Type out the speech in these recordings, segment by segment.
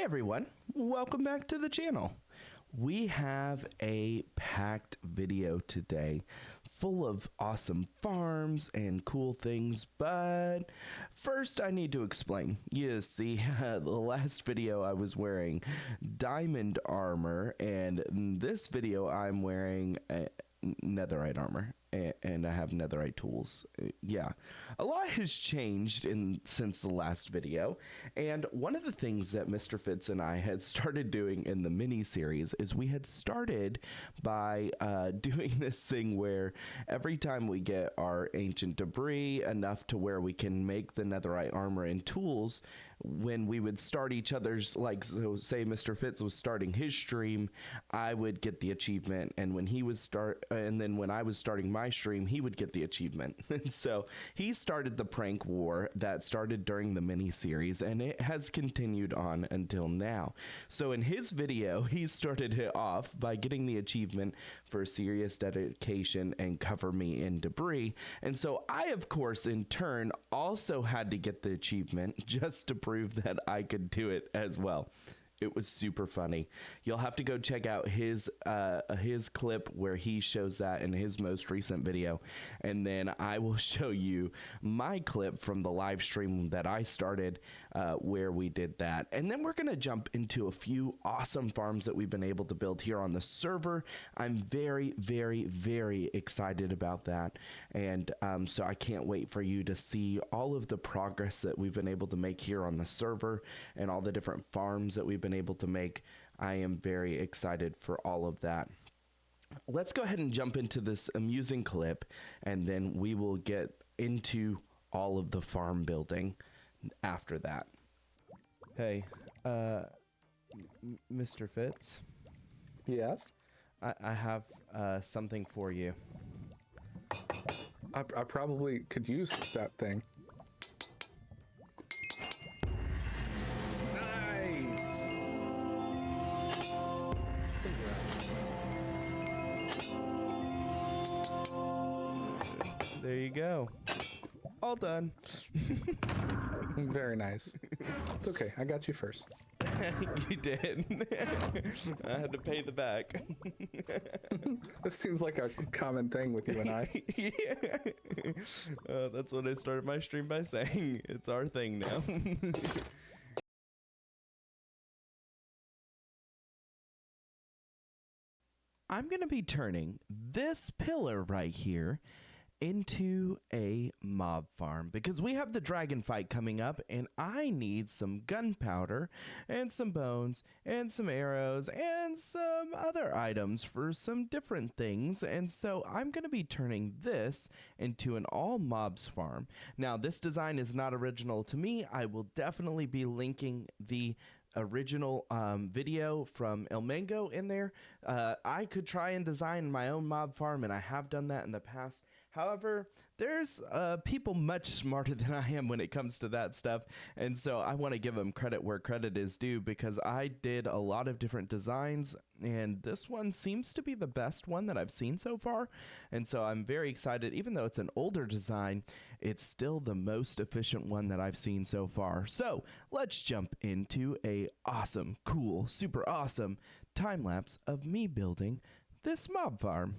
everyone, welcome back to the channel. We have a packed video today full of awesome farms and cool things, but first I need to explain. You see, the last video I was wearing diamond armor, and in this video I'm wearing netherite armor, and I have netherite tools. Yeah, a lot has changed since the last video, and one of the things that Mr. Fitz and I had started doing in the mini series is we had started by doing this thing where every time we get our ancient debris enough to where we can make the netherite armor and tools, when we would start each other's, like, so say Mr. Fitz was starting his stream, I would get the achievement, and when he was and then when I was starting my stream, he would get the achievement. And so he started the prank war that started during the mini series, and it has continued on until now. So in his video, he started it off by getting the achievement for serious dedication and cover me in debris. And so I, of course, in turn also had to get the achievement just to prove that I could do it as well. It was super funny. You'll have to go check out his clip where he shows that in his most recent video, and then I will show you my clip from the live stream that I started where we did that. And then we're gonna jump into a few awesome farms that we've been able to build here on the server. I'm very, very, very excited about that, and so I can't wait for you to see all of the progress that we've been able to make here on the server and all the different farms that we've been able to make. I am very excited for all of that. Let's go ahead and jump into this amusing clip, and then we will get into all of the farm building after that. Hey, Mr. Fitz? Yes? I have something for you. I probably could use that thing. Nice! There you go. All done. Very nice. It's okay. I got you first. You did. I had to pay the back. This seems like a common thing with you and I. Yeah. That's what I started my stream by saying. It's our thing now. I'm going to be turning this pillar right here into a mob farm because we have the dragon fight coming up, and I need some gunpowder and some bones and some arrows and some other items for some different things. And so I'm going to be turning this into an all mobs farm. Now, this design is not original to me. I will definitely be linking the original video from El Mango in there. I could try and design my own mob farm, and I have done that in the past. However, there's people much smarter than I am when it comes to that stuff, and so I want to give them credit where credit is due, because I did a lot of different designs, and this one seems to be the best one that I've seen so far. And so I'm very excited. Even though it's an older design, it's still the most efficient one that I've seen so far. So let's jump into a awesome, cool, super awesome time lapse of me building this mob farm.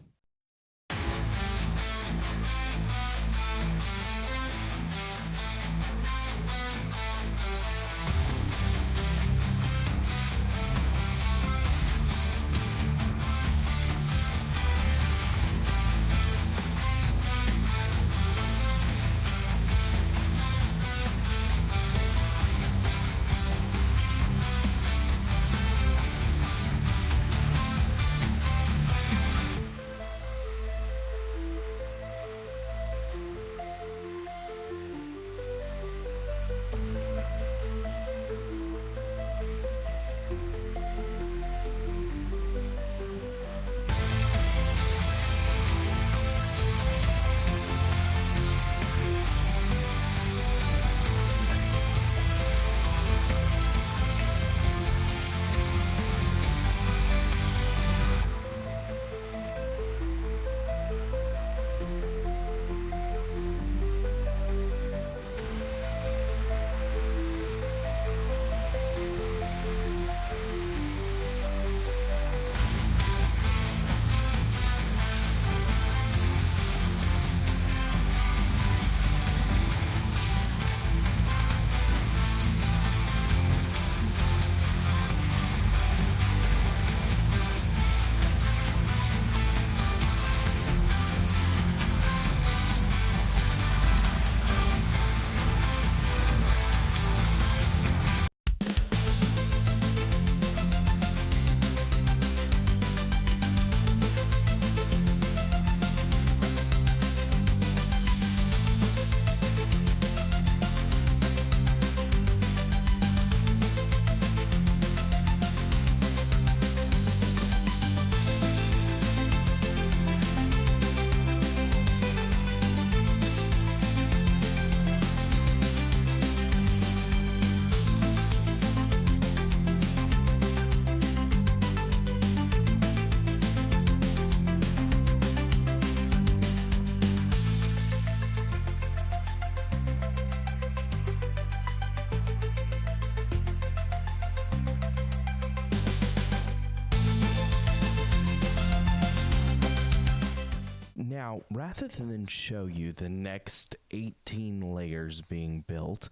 Now, rather than show you the next 18 layers being built,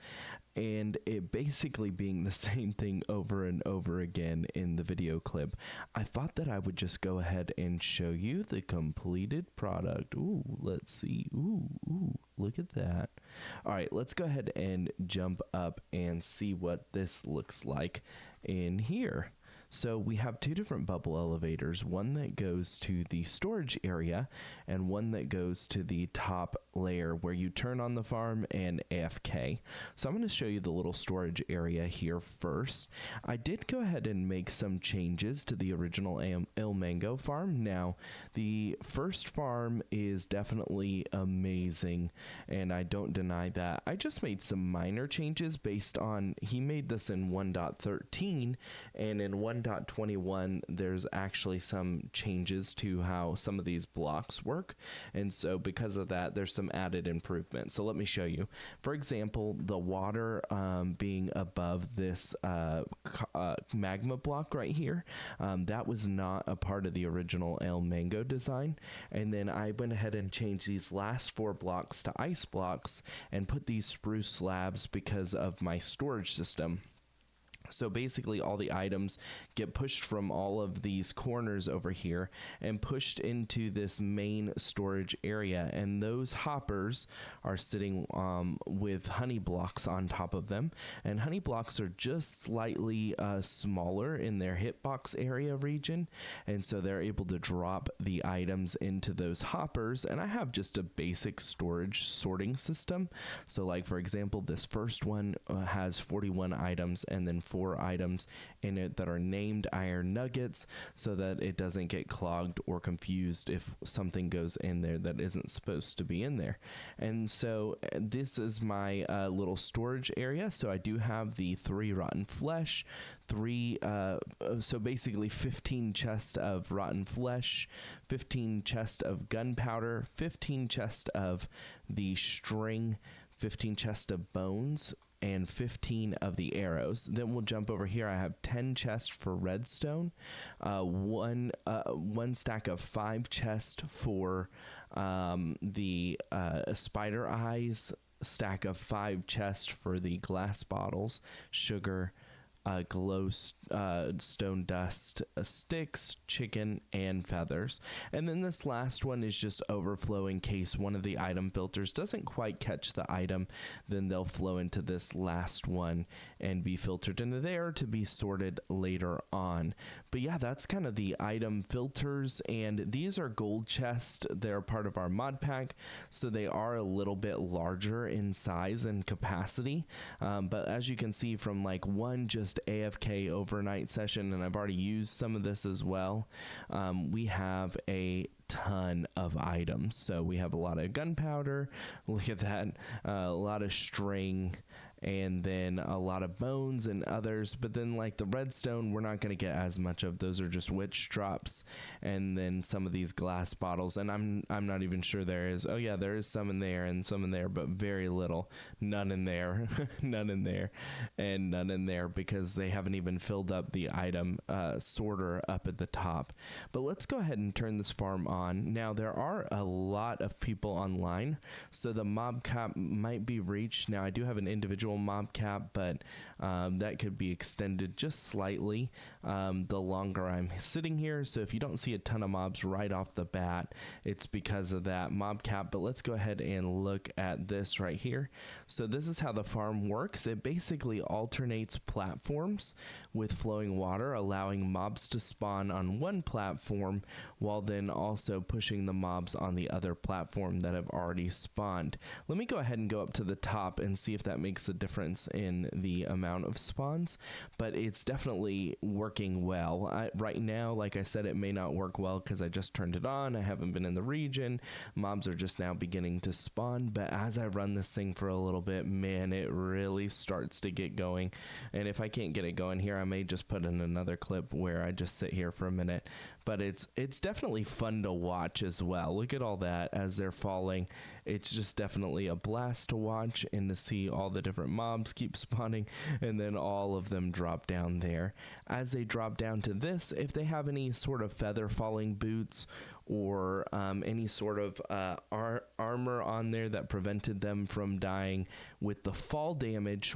and it basically being the same thing over and over again in the video clip, I thought that I would just go ahead and show you the completed product. Ooh, let's see. Ooh, look at that. All right, let's go ahead and jump up and see what this looks like in here. So we have two different bubble elevators, one that goes to the storage area and one that goes to the top layer where you turn on the farm and AFK. So I'm going to show you the little storage area here first. I did go ahead and make some changes to the original El Mango farm. Now, the first farm is definitely amazing, and I don't deny that. I just made some minor changes based on, he made this in 1.13, and in 1.21 there's actually some changes to how some of these blocks work, and so because of that there's some added improvements. So let me show you. For example, the water being above this magma block right here, that was not a part of the original El Mango design, and then I went ahead and changed these last 4 blocks to ice blocks and put these spruce slabs because of my storage system. So basically all the items get pushed from all of these corners over here and pushed into this main storage area, and those hoppers are sitting with honey blocks on top of them, and honey blocks are just slightly smaller in their hitbox area region, and so they're able to drop the items into those hoppers. And I have just a basic storage sorting system. So like for example, this first one has 41 items and then 4 items in it that are named iron nuggets, so that it doesn't get clogged or confused if something goes in there that isn't supposed to be in there. And so this is my little storage area. So I do have the 3 rotten flesh, so basically 15 chests of rotten flesh, 15 chests of gunpowder, 15 chests of the string, 15 chests of bones, and 15 of the arrows. Then we'll jump over here. I have 10 chests for redstone, one stack of 5 chests for the spider eyes, stack of 5 chests for the glass bottles, sugar, stone dust, sticks, chicken, and feathers. And then this last one is just overflow in case one of the item filters doesn't quite catch the item, then they'll flow into this last one and be filtered into there to be sorted later on. But yeah, that's kind of the item filters, and these are gold chests. They're part of our mod pack, so they are a little bit larger in size and capacity, but as you can see from like one just AFK overnight session, and I've already used some of this as well, we have a ton of items. So we have a lot of gunpowder, look at that, a lot of string, and then a lot of bones and others. But then like the redstone, we're not going to get as much of. Those are just witch drops, and then some of these glass bottles, and I'm not even sure there is, oh yeah, there is some in there and some in there, but very little. None in there. None in there, and none in there, because they haven't even filled up the item sorter up at the top. But let's go ahead and turn this farm on. Now there are a lot of people online, so the mob cap might be reached. Now I do have an individual mob cap, but that could be extended just slightly the longer I'm sitting here. So if you don't see a ton of mobs right off the bat, it's because of that mob cap. But let's go ahead and look at this right here. So this is how the farm works. It basically alternates platforms with flowing water, allowing mobs to spawn on one platform while then also pushing the mobs on the other platform that have already spawned. Let me go ahead and go up to the top and see if that makes a difference in the amount of spawns, but it's definitely working well. Right now, like I said, it may not work well because I just turned it on. I haven't been in the region. Mobs are just now beginning to spawn, but as I run this thing for a little bit, man, it really starts to get going. And if I can't get it going here, I may just put in another clip where I just sit here for a minute. But it's definitely fun to watch as well. Look at all that as they're falling. It's just definitely a blast to watch and to see all the different mobs keep spawning. and then all of them drop down there. As they drop down to this, if they have any sort of feather falling boots or any sort of armor on there that prevented them from dying with the fall damage,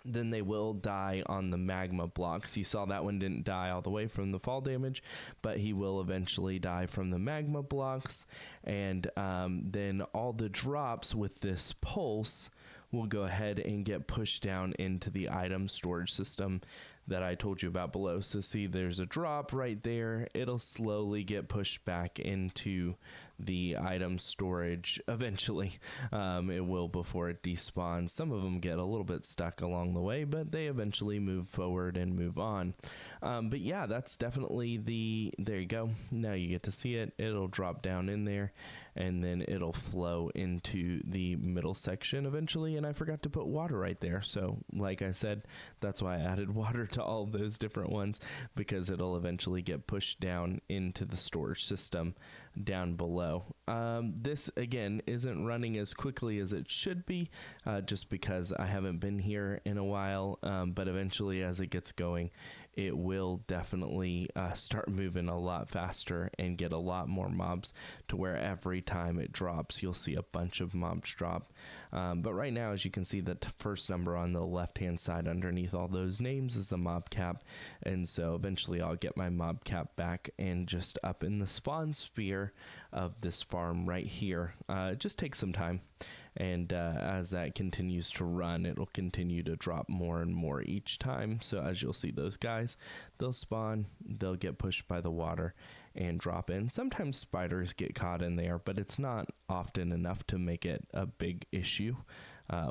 then they will die on the magma blocks. You saw that one didn't die all the way from the fall damage, but he will eventually die from the magma blocks. And then all the drops with this pulse will go ahead and get pushed down into the item storage system that I told you about below. So see, there's a drop right there. It'll slowly get pushed back into the item storage eventually. It will before it despawns. Some of them get a little bit stuck along the way, but they eventually move forward and move on. But yeah, that's definitely there you go. Now you get to see it. It'll drop down in there and then it'll flow into the middle section eventually. And I forgot to put water right there. So like I said, that's why I added water to all those different ones, because it'll eventually get pushed down into the storage system down below. This again isn't running as quickly as it should be, just because I haven't been here in a while, but eventually as it gets going, it will definitely start moving a lot faster and get a lot more mobs, to where every time it drops you'll see a bunch of mobs drop. But right now, as you can see, the first number on the left hand side underneath all those names is the mob cap, and so eventually I'll get my mob cap back and just up in the spawn sphere of this farm right here. It just takes some time, and as that continues to run, it'll continue to drop more and more each time. So as you'll see, those guys, they'll spawn, they'll get pushed by the water and drop in. Sometimes spiders get caught in there, but it's not often enough to make it a big issue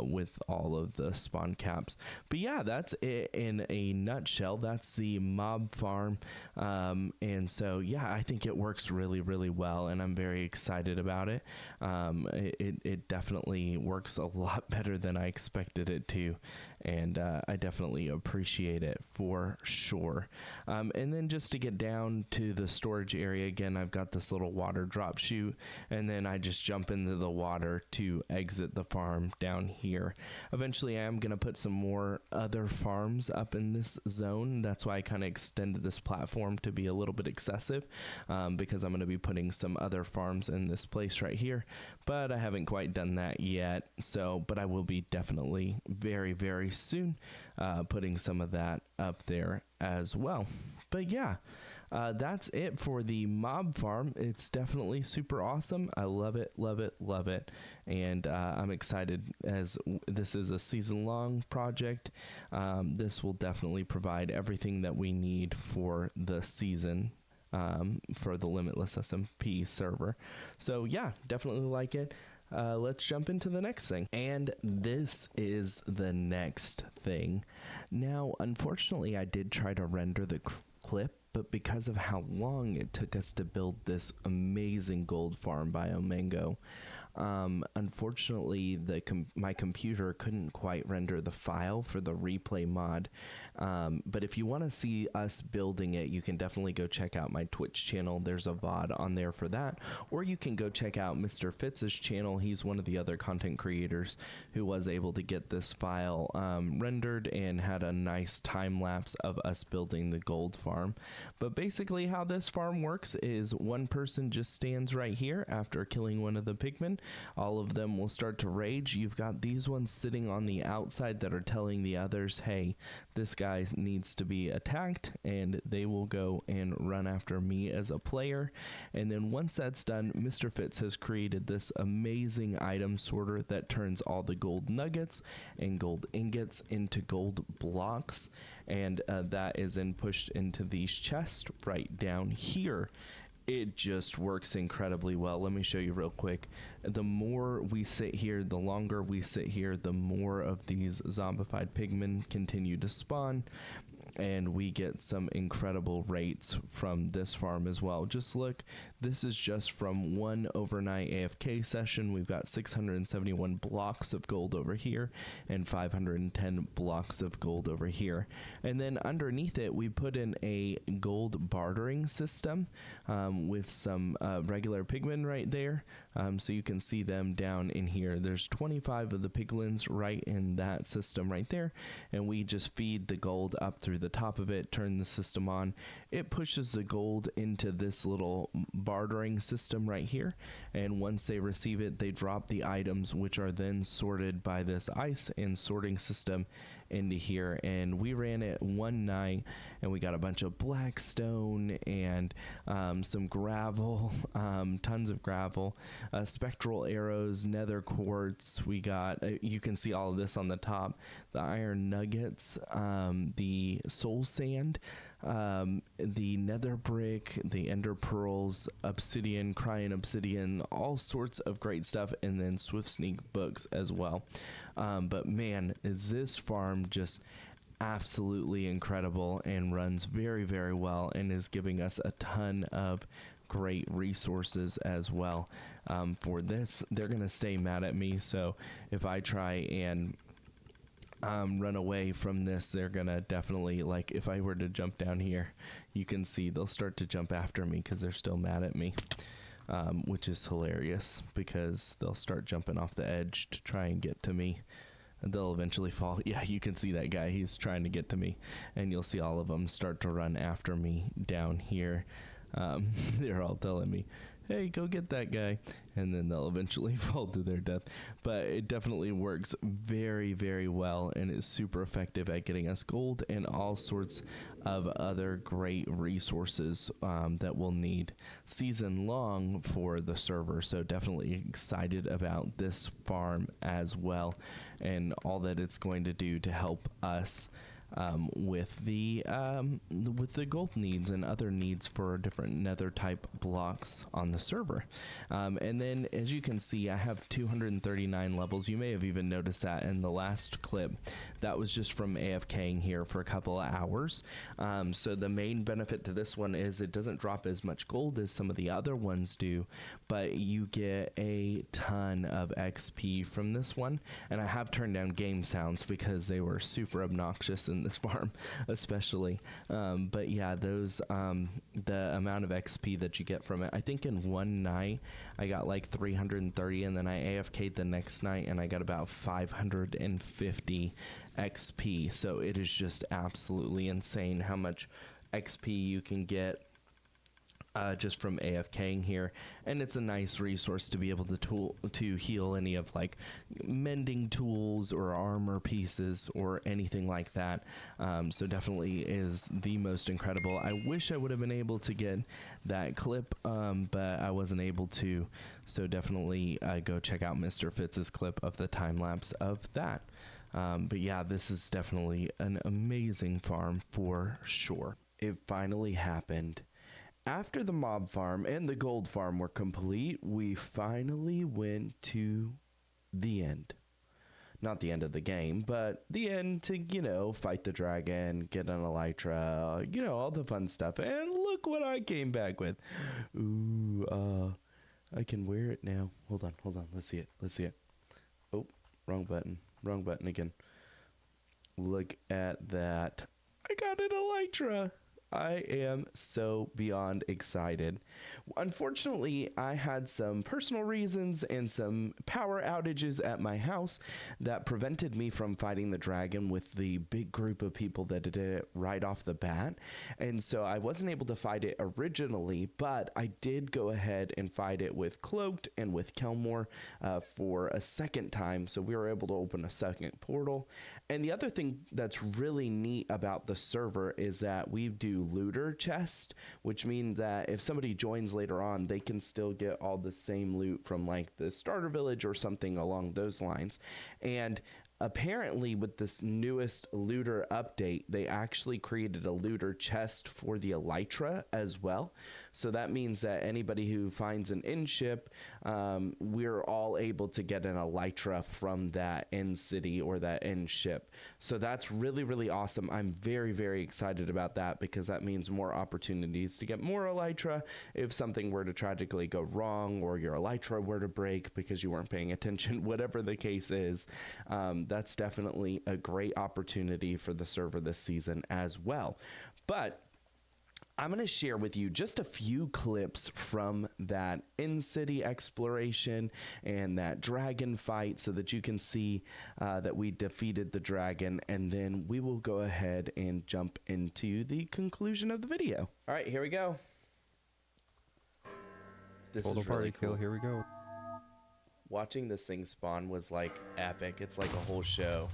with all of the spawn caps. But yeah, that's it in a nutshell. That's the mob farm. And so yeah, I think it works really, really well, and I'm very excited about it. It definitely works a lot better than I expected it to, and I definitely appreciate it for sure. And then just to get down to the storage area again, I've got this little water drop chute, and then I just jump into the water to exit the farm down here. Eventually I am going to put some more other farms up in this zone. That's why I kind of extended this platform to be a little bit excessive, because I'm going to be putting some other farms in this place right here, but I haven't quite done that yet. So, but I will be definitely very, very soon putting some of that up there as well. But yeah, that's it for the mob farm. It's definitely super awesome. I love it, love it, love it. And I'm excited, as this is a season-long project. This will definitely provide everything that we need for the season, for the Limitless SMP server. So yeah, definitely like it. Let's jump into the next thing. And this is the next thing. Now, unfortunately, I did try to render the clip, but because of how long it took us to build this amazing gold farm by Omango, unfortunately my computer couldn't quite render the file for the replay mod. But if you want to see us building it, you can definitely go check out my Twitch channel. There's a VOD on there for that, or you can go check out Mr. Fitz's channel. He's one of the other content creators who was able to get this file rendered and had a nice time lapse of us building the gold farm. But basically how this farm works is one person just stands right here after killing one of the pigmen. All of them will start to rage. You've got these ones sitting on the outside that are telling the others, hey, this guy needs to be attacked, and they will go and run after me as a player. And then once that's done, Mr. Fitz has created this amazing item sorter that turns all the gold nuggets and gold ingots into gold blocks, and that is then pushed into these chests right down here. It just works incredibly well. Let me show you real quick. The more we sit here, the longer we sit here, the more of these zombified pigmen continue to spawn, and we get some incredible rates from this farm as well. Just look, this is just from one overnight AFK session. We've got 671 blocks of gold over here and 510 blocks of gold over here. And then underneath it, we put in a gold bartering system with some regular pigmen right there. So you can see them down in here. There's 25 of the piglins right in that system right there, and we just feed the gold up through the top of it, turn the system on. It pushes the gold into this little bartering system right here, and once they receive it, they drop the items, which are then sorted by this ice and sorting system into here. And we ran it one night, and we got a bunch of black stone and some gravel, tons of gravel, spectral arrows, nether quartz. We got, you can see all of this on the top, the iron nuggets, the soul sand, the nether brick, the ender pearls, obsidian, crying obsidian, all sorts of great stuff, and then swift sneak books as well. But man, is this farm just absolutely incredible and runs very, very well, and is giving us a ton of great resources as well. For this, they're gonna stay mad at me, so if I try and run away from this, they're gonna definitely, like, if I were to jump down here, you can see they'll start to jump after me because they're still mad at me, which is hilarious because they'll start jumping off the edge to try and get to me, and they'll eventually fall. Yeah, you can see that guy, he's trying to get to me, and you'll see all of them start to run after me down here. They're all telling me, hey, go get that guy, and then they'll eventually fall to their death. But it definitely works very, very well, and is super effective at getting us gold and all sorts of other great resources that we'll need season long for the server. So definitely excited about this farm as well, and all that it's going to do to help us with the gold needs and other needs for different nether type blocks on the server. And then, as you can see, I have 239 levels. You may have even noticed that in the last clip. That was just from AFKing here for a couple of hours. So the main benefit to this one is it doesn't drop as much gold as some of the other ones do, but you get a ton of XP from this one. And I have turned down game sounds because they were super obnoxious in this farm especially, but yeah, those the amount of XP that you get from it, I think in one night I got like 330, and then I AFK'd the next night and I got about 550 XP. So it is just absolutely insane how much XP you can get just from AFKing here, and it's a nice resource to be able to heal any of like mending tools or armor pieces or anything like that. So definitely is the most incredible. I wish I would have been able to get that clip, but I wasn't able to. So definitely go check out Mr. Fitz's clip of the time lapse of that. But yeah, this is definitely an amazing farm for sure. It finally happened. After the mob farm and the gold farm were complete, we finally went to the end. Not the end of the game, but the end to, you know, fight the dragon, get an Elytra, you know, all the fun stuff. And look what I came back with. Ooh, I can wear it now. Hold on. Let's see it. Oh, wrong button again. Look at that. I got an Elytra. I am so beyond excited. Unfortunately, I had some personal reasons and some power outages at my house that prevented me from fighting the dragon with the big group of people that did it right off the bat. And so I wasn't able to fight it originally, but I did go ahead and fight it with Cloaked and with Kelmore for a second time. So we were able to open a second portal. And the other thing that's really neat about the server is that we do looter chest, which means that if somebody joins later on, they can still get all the same loot from like the starter village or something along those lines. And apparently with this newest looter update, they actually created a looter chest for the Elytra as well. So that means that anybody who finds an inn ship, we're all able to get an Elytra from that inn city or that inn ship. So that's really, really awesome. I'm very, very excited about that because that means more opportunities to get more Elytra if something were to tragically go wrong or your Elytra were to break because you weren't paying attention, whatever the case is. That's definitely a great opportunity for the server this season as well. But I'm going to share with you just a few clips from that in-city exploration and that dragon fight so that you can see that we defeated the dragon, and then we will go ahead and jump into the conclusion of the video. All right, here we go. This is really cool. Here we go. Watching this thing spawn was like epic. It's like a whole show.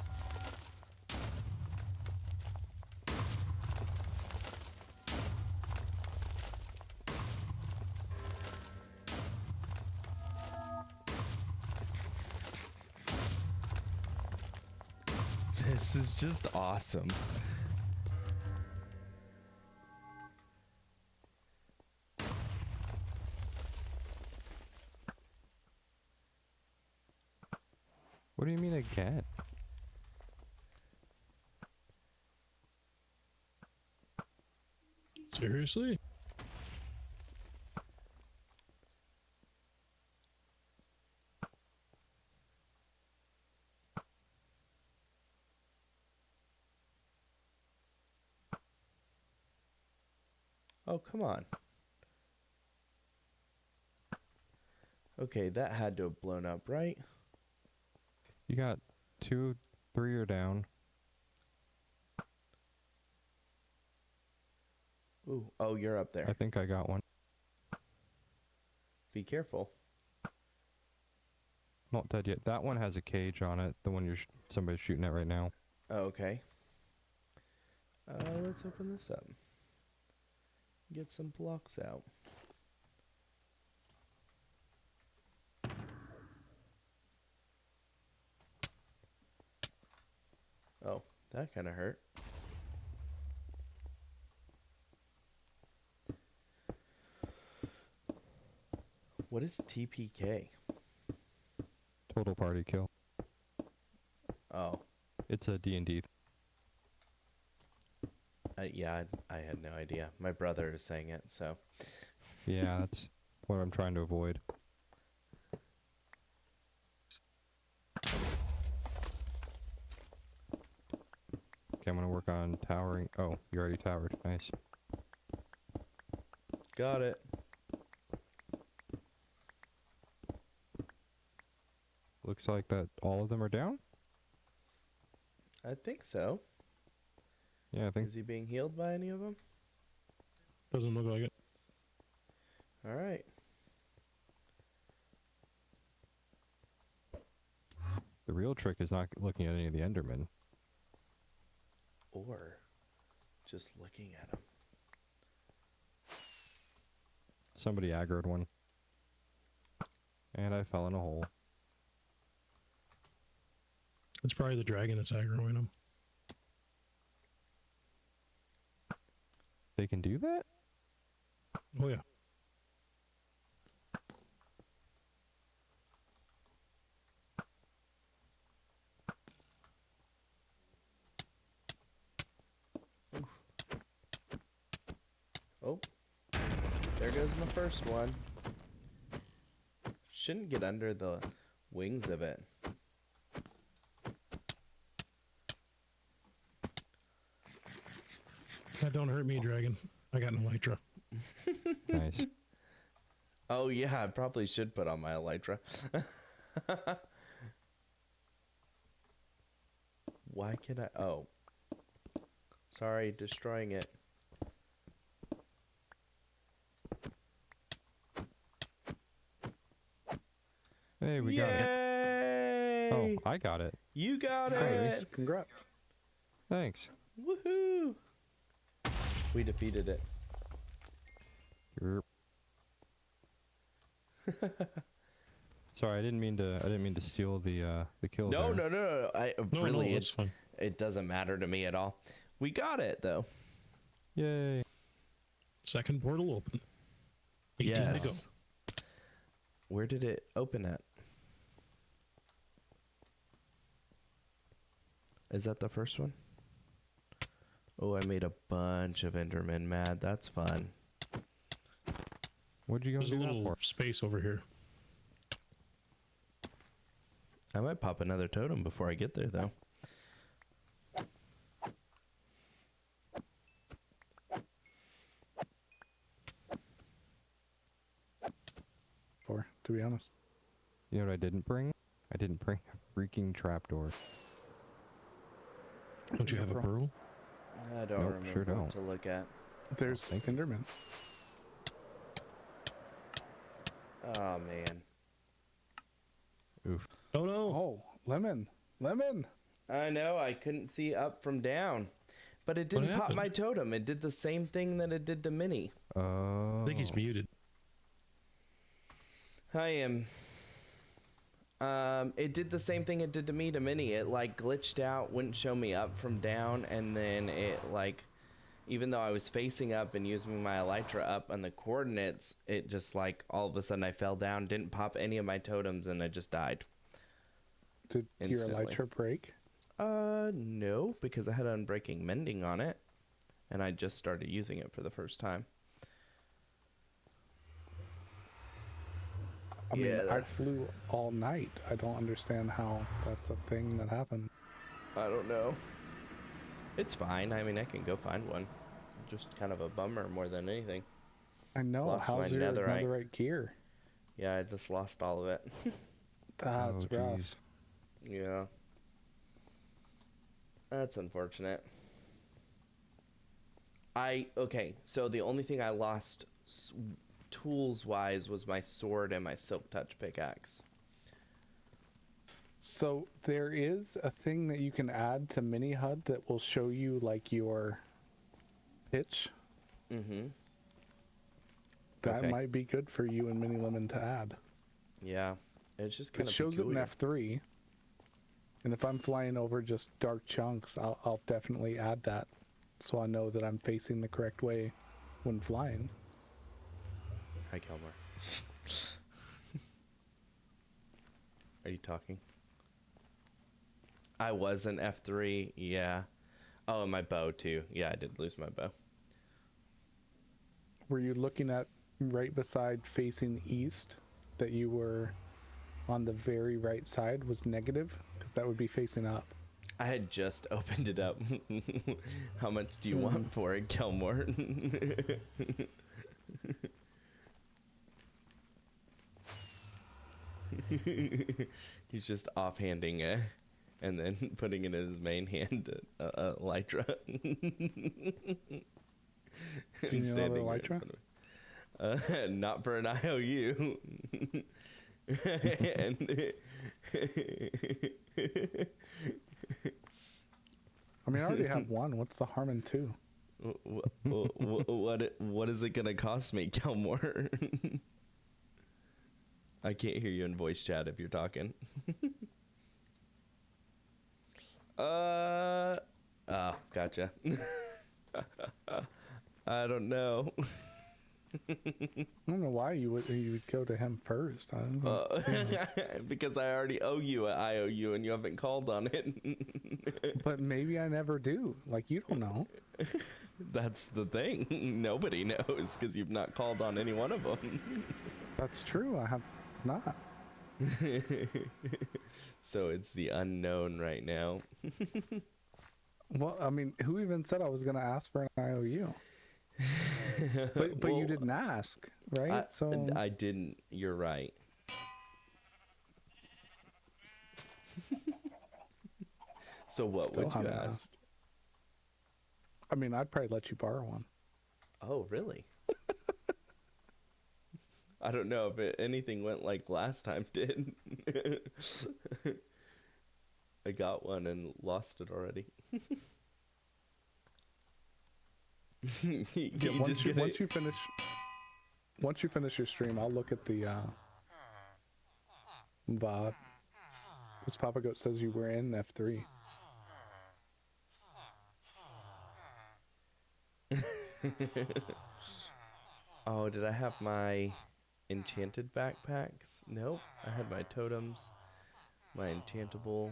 This is just awesome. What do you mean again? Seriously? Oh, come on. Okay, that had to have blown up, right? You got 2, 3 are down. Ooh, oh, you're up there. I think I got one. Be careful. Not dead yet. That one has a cage on it. The one somebody's shooting at right now. Oh, okay. Let's open this up. Get some blocks out. Oh, that kind of hurt. What is TPK? Total party kill. Oh. It's a D&D. Yeah, I had no idea. My brother is saying it, so. Yeah, that's what I'm trying to avoid. Okay, I'm gonna work on towering. Oh, you already towered. Nice. Got it. Looks like that all of them are down. I think so. Yeah, I think. Is he being healed by any of them? Doesn't look like it. All right. The real trick is not looking at any of the Endermen. Or just looking at them. Somebody aggroed one. And I fell in a hole. It's probably the dragon that's aggroing him. They can do that? Oh, yeah. Oh, there goes my first one. Shouldn't get under the wings of it. That don't hurt me, dragon. I got an Elytra. Nice. Oh, yeah, I probably should put on my Elytra. Why can I? Oh. Sorry, destroying it. Hey, we got it. Oh, I got it. You got Nice. it. Congrats. Thanks. Woohoo. We defeated it. Yerp. Sorry, I didn't mean to steal the kill. No, there. no. No, really, it's fine. it doesn't matter to me at all. We got it though. Yay. Second portal open. 18 to go. Yes. Where did it open at? Is that the first one? Oh, I made a bunch of Endermen mad. That's fun. What'd you go There's a do that little for? space over here. I might pop another totem before I get there, though. to be honest. You know what I didn't bring? I didn't bring a freaking trapdoor. Don't you have a pearl? I don't Nope, remember sure what don't. to look at. There's thank you. Enderman. Oh, man. Oof. Oh no! Oh, lemon. I know, I couldn't see up from down. But it didn't pop happened? my totem. It did the same thing that it did to Minnie. Oh. I think he's muted. I am. It did the same thing it did to me to Minnie. It like glitched out, wouldn't show me up from down, and then it like, even though I was facing up and using my Elytra up on the coordinates, it just like all of a sudden I fell down, didn't pop any of my totems, and I just died. Did your Instantly. Elytra break? No, because I had Unbreaking Mending on it, and I just started using it for the first time. I mean, Yeah, I that- flew all night. I don't understand how that's a thing that happened. I don't know. It's fine. I mean, I can go find one. Just kind of a bummer more than anything. I know. Lost How's my your netherite. netherite gear? Yeah, I just lost all of it. That's Oh, rough. jeez. Yeah. That's unfortunate. Okay, so the only thing I lost tools-wise was my sword and my silk touch pickaxe. So there is a thing that you can add to Mini HUD that will show you like your pitch. Mm-hmm. That Okay. might be good for you and Mini Lemon to add. Yeah. It's just kind It of shows it in peculiar. F3. And if I'm flying over just dark chunks, I'll definitely add that, so I know that I'm facing the correct way when flying. Hi, Kelmar. Are you talking? I was in F3, yeah. Oh, and my bow, too. Yeah, I did lose my bow. Were you looking at right beside facing east, that you were on the very right side was negative? Because that would be facing up. I had just opened it up. How much do you want for it, Kelmore? He's just offhanding it and then putting it in his main hand, Elytra. Do you need another Elytra? Not for an IOU. And I mean, I already have one. What's the harm in two? what is it gonna cost me, Kelmore? I can't hear you in voice chat if you're talking. Gotcha. I don't know. I don't know why you would go to him first. I don't know. Because I already owe you an IOU and you haven't called on it. But maybe I never do. Like, you don't know. That's the thing. Nobody knows because you've not called on any one of them. That's true. I have not. So it's the unknown right now. Well, I mean, who even said I was going to ask for an IOU? But Well, you didn't ask, right? I didn't. You're right. So what Still would you haven't ask? asked. I mean, I'd probably let you borrow one. Oh, really? I don't know if anything went like last time did. I got one and lost it already. Yeah, once you finish your stream, I'll look at the VOD. This Papa Goat says you were in F3. Oh, did I have my enchanted backpacks? Nope. I had my totems, my enchantable,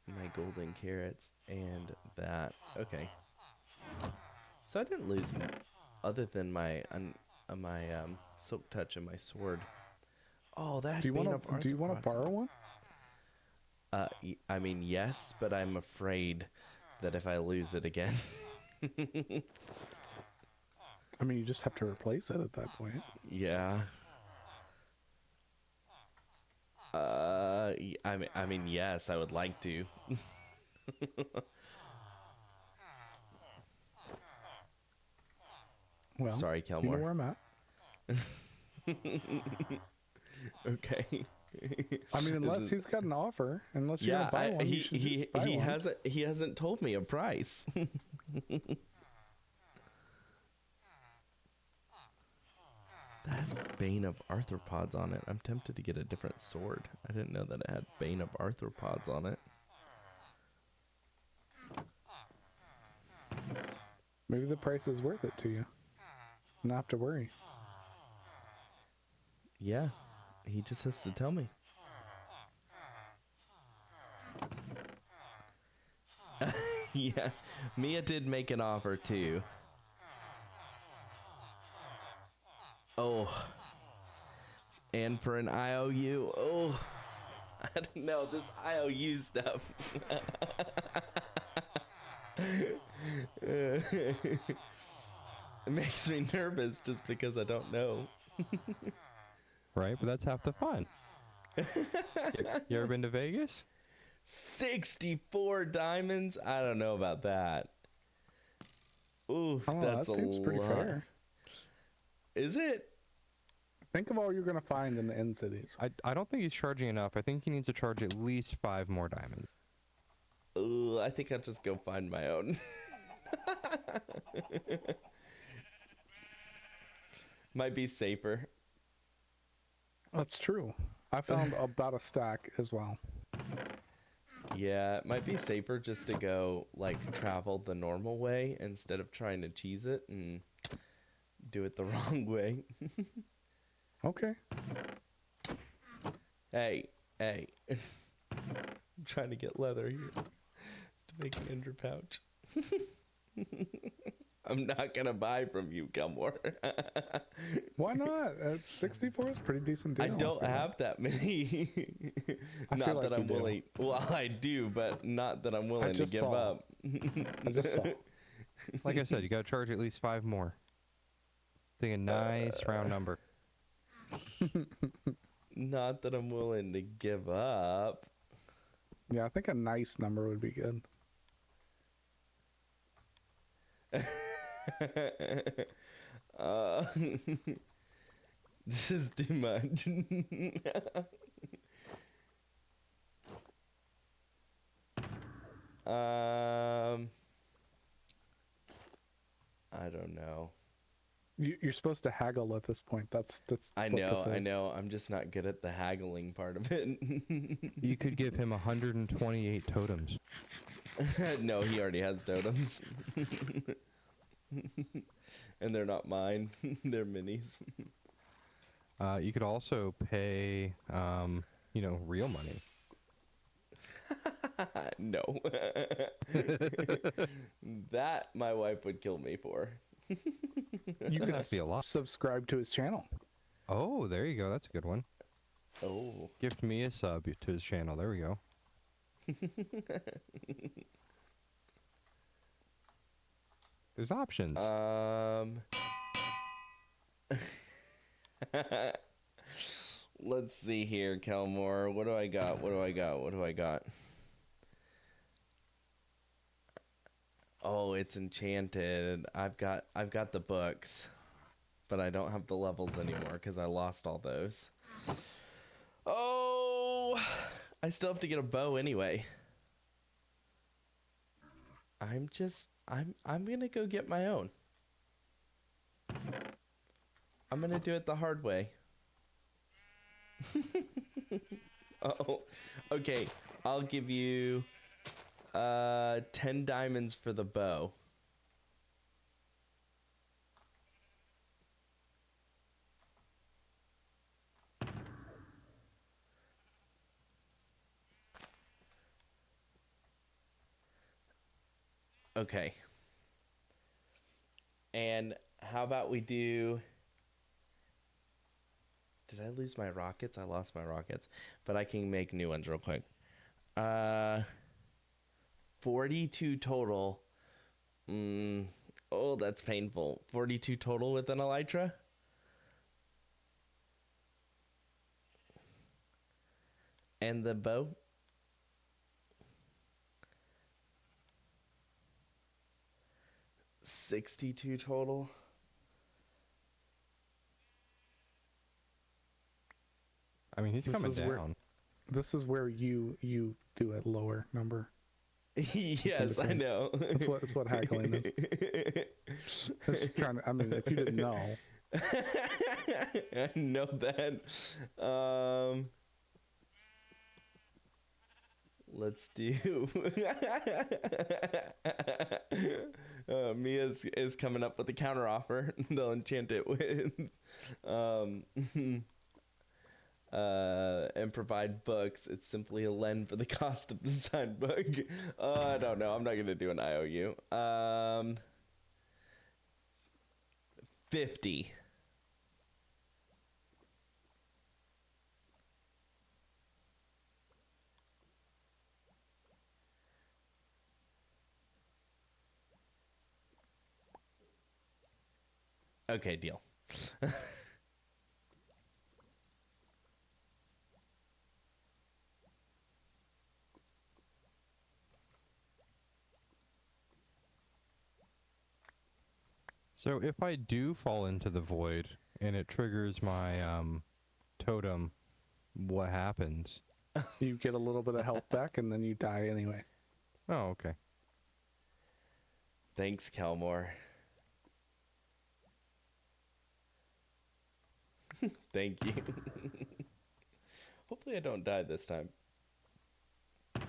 my golden carrots, and that. Okay. So I didn't lose other than my silk touch and my sword. Oh, that. Do you want to borrow one? I mean, yes, but I'm afraid that if I lose it again. I mean, you just have to replace it at that point. Yeah. I mean, yes, I would like to. Well, Sorry, you know Kelmore. where I'm at. Okay. I mean, unless This is- he's got an offer, unless you're yeah, gonna buy one, you should buy one. he hasn't told me a price. That has Bane of Arthropods on it. I'm tempted to get a different sword. I didn't know that it had Bane of Arthropods on it. Maybe the price is worth it to you. Not have to worry. Yeah, he just has to tell me. Yeah, Mia did make an offer too. Oh, and for an IOU, oh, I don't know this IOU stuff. It makes me nervous just because I don't know. Right, but that's half the fun. You ever been to Vegas? 64 diamonds? I don't know about that. Ooh, Oh, that's that seems pretty lot. fair. Is it? Think of all you're gonna find in the end cities. I don't think he's charging enough. I think he needs to charge at least 5 more diamonds. Ooh, I think I'll just go find my own. Might be safer. That's true. I found about a stack as well. Yeah, it might be safer just to go, like, travel the normal way instead of trying to cheese it and do it the wrong way. Okay. Hey. I'm trying to get leather here to make an ender pouch. I'm not going to buy from you, Gilmore. Why not? 64 is a pretty decent deal. I don't have that many. I feel Not like that you I'm do. willing. Well, I do, but not that I'm willing to just give saw. up. I just saw. Like I said, you got to charge at least 5 more. Think a nice round number. Not that I'm willing to give up. Yeah, I think a nice number would be good. This is too much. I don't know. You're supposed to haggle at this point. That's I what know. this is. I'm just not good at the haggling part of it. You could give him 128 totems. No, he already has totems. And they're not mine. They're minis. You could also pay, real money. No. That my wife would kill me for. You could That'd be a lot. subscribe to his channel. Oh, there you go. That's a good one. Oh. Gift me a sub to his channel. There we go. There's options. Let's see here, Kelmore. What do I got? Oh, it's enchanted. I've got the books, but I don't have the levels anymore because I lost all those. Oh, I still have to get a bow anyway. I'm gonna go get my own. I'm gonna do it the hard way. Oh, okay. I'll give you 10 diamonds for the bow. Okay. And how about we do... Did I lose my rockets? I lost my rockets. But I can make new ones real quick. 42 total. Oh, that's painful. 42 total with an Elytra? And the bow? $62 total. I mean, he's coming down. This is where you do a lower number. Yes, I know. That's what haggling is. It's trying to, I mean, if you didn't know. I know that. Let's do. Mia is coming up with a counter offer. They'll enchant it with and provide books. It's simply a lend for the cost of the signed book. I don't know. I'm not gonna do an IOU. 50. Okay, deal. So if I do fall into the void and it triggers my totem, what happens? You get a little bit of health back and then you die anyway. Oh, okay. Thanks, Calmore. Thank you. Hopefully I don't die this time. I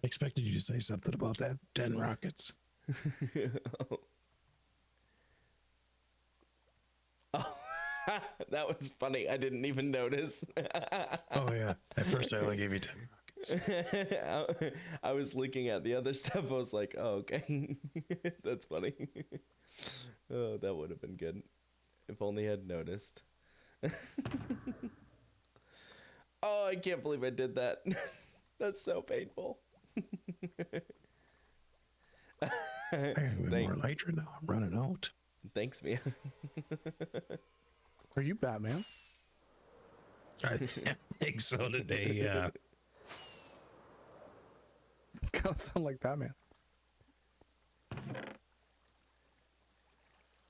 expected you to say something about that 10 rockets. Oh, that was funny. I didn't even notice. Oh, yeah. At first, I only gave you 10 rockets. I was looking at the other stuff. I was like, oh, okay. That's funny. Oh, that would have been good. If only I'd noticed. Oh, I can't believe I did that. That's so painful. I have more Elytra now. I'm running out. Thanks, Mia. Are you Batman? I think so today. Kind of sound like Batman.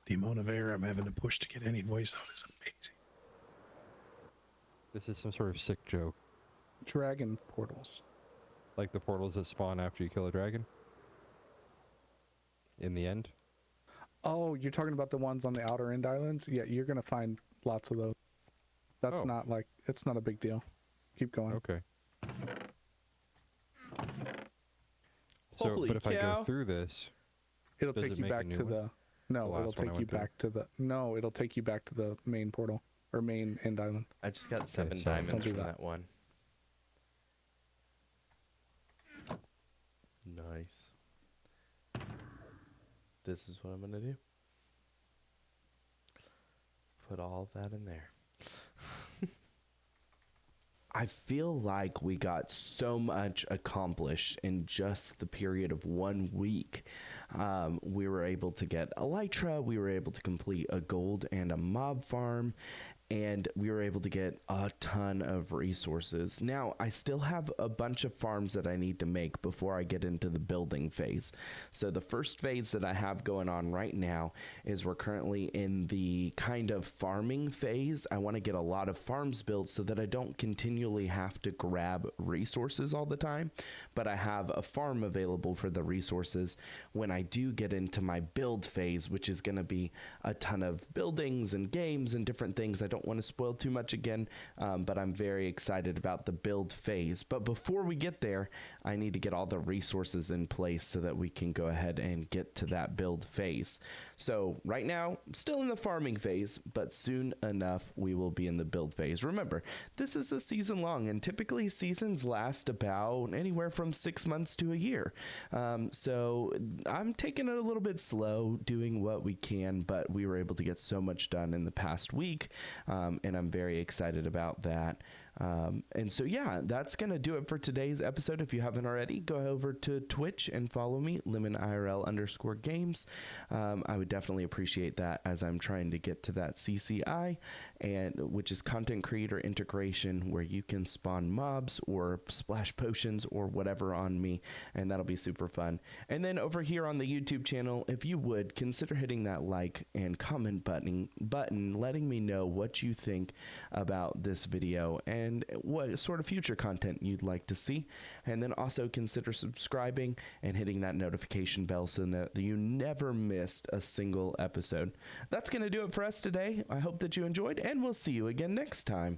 The amount of air I'm having to push to get any voice out is amazing. This is some sort of sick joke. Dragon portals. Like the portals that spawn after you kill a dragon? In the end? Oh, you're talking about the ones on the outer end islands? Yeah, you're going to find lots of those. That's not like, it's not a big deal. Keep going. Okay. So, Holy but if I cow. go through this, It'll does take it you make a back new to one? the, no, The it'll last one I take you went through? back to the, no, it'll take you back to the main portal or main end island. I just got 7 so diamonds don't do from that. that one. Nice. This is what I'm gonna do. Put all of that in there. I feel like we got so much accomplished in just the period of 1 week. We were able to get Elytra, we were able to complete a gold and a mob farm, and we were able to get a ton of resources. Now, I still have a bunch of farms that I need to make before I get into the building phase. So the first phase that I have going on right now is we're currently in the kind of farming phase. I want to get a lot of farms built so that I don't continually have to grab resources all the time, but I have a farm available for the resources when I do get into my build phase, which is going to be a ton of buildings and games and different things. I don't want to spoil too much again, but I'm very excited about the build phase. But before we get there, I need to get all the resources in place so that we can go ahead and get to that build phase. So right now, still in the farming phase, but soon enough, we will be in the build phase. Remember, this is a season long, and typically seasons last about anywhere from 6 months to a year. So I'm taking it a little bit slow, doing what we can, but we were able to get so much done in the past week, and I'm very excited about that. And so, yeah, that's going to do it for today's episode. If you haven't already, go over to Twitch and follow me, LemonIRL_games. I would definitely appreciate that as I'm trying to get to that CCI, and which is content creator integration, where you can spawn mobs or splash potions or whatever on me, and that'll be super fun. And then over here on the YouTube channel, if you would consider hitting that like and comment button letting me know what you think about this video and what sort of future content you'd like to see. And then also consider subscribing and hitting that notification bell so that you never missed a single episode. That's going to do it for us today. I hope that you enjoyed, and we'll see you again next time.